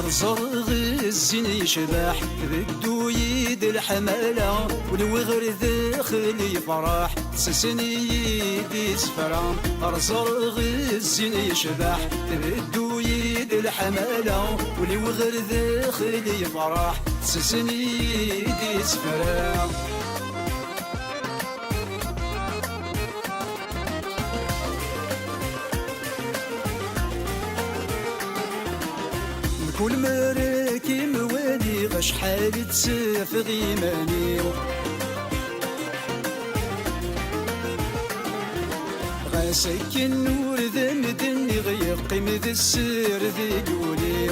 الزرغ الزين يشبح بدو يد الحمالة والوغر داخل يفرح سسني يدي سفران الزرغ الزين يشبح بدو يد الحمالة والوغر داخل يفرح سسني يدي سفران كل مراكي موالي غش حالي تسافغ إيماني غاسك النور ذا مدني غيقيم ذا السير ذي قولي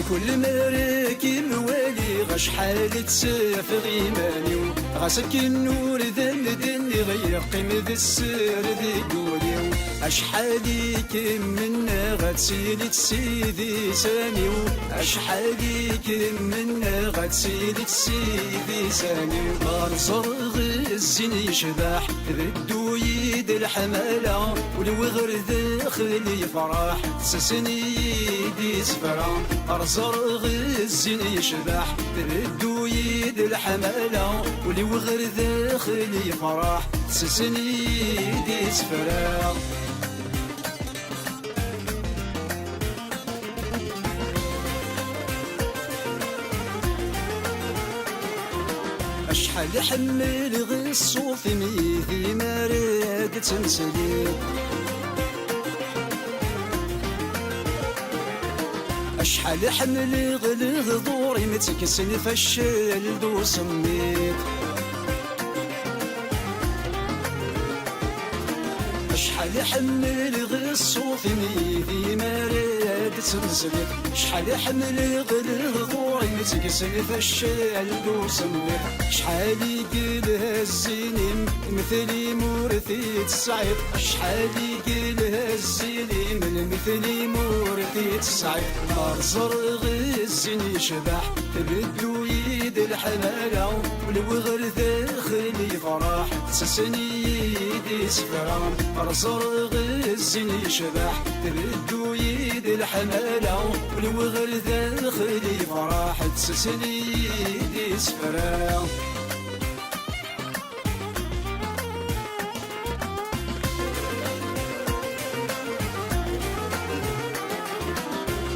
كل مراكي موالي غش حالي تسافغ إيماني غاسك النور ذا مدني غيقيم ذا السير ذي قولي أشحالي كم منا غتسيلي تسيدي سامي أشحالي كم منا غتسيلي تسيدي سامي الزرغ الزين يشبح بدو يد الحمالة والوغر داخل يفرح سسني يدي سفران الزرغ الزين يشبح بدو يد الحمالة والوغر داخل يفرح سسني يدي سفران أشحال حمل غصو في ميدي مراد تمسلي أشحال حمل غلغ دوري متكسن فشل دو سميت شحال حمل غصو في ميدي مراد تنزلت شحال حمل غلغ غوري متكسل فشال دو سميت شحال يقلها الزينيم مثلي مورثي تسعيد شحال يقلها الزينيم مثلي مورثي تسعيد الزرغ الزين يشبح بدو يد الحمالة والوغر داخل يفرح سسني يدي سفران الزرغ الزين يشبح بدو يد الحمالة والوغر داخل يفرح سسني يدي سفران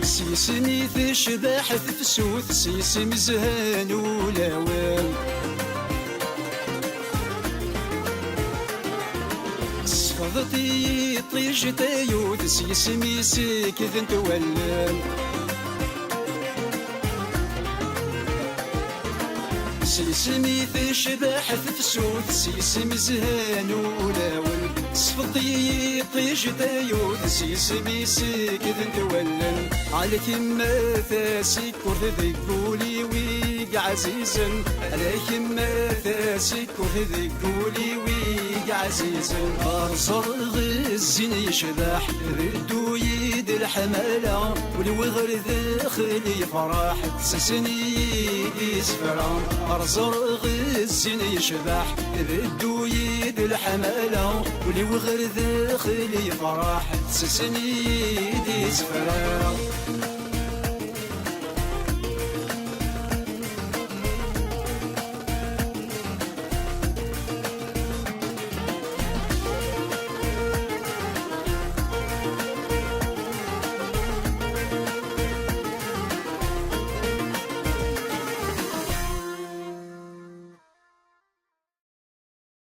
سيسني تشبح تفسوث سيسي مزهان ولاوان صفضتي طيش تايوث سيسي ميسيك ذنت ولان سيسمي تشبح تفسوث سيسي مزهان ولاوان صفضي طيش تايوث سيسمي سيك ذنت ولان عليك ما ثاسك ورث قولي ويق عزيزا عليك ما ثاسك ورث قولي ويق عزيزا الزرغ الزين يشبح بدو يد الحمالة والوغر داخل يفرح سسني يدي سفران الزرغ الزين يشبح بدو يد الحمالة والوغر داخل يفرح سسني يدي سفران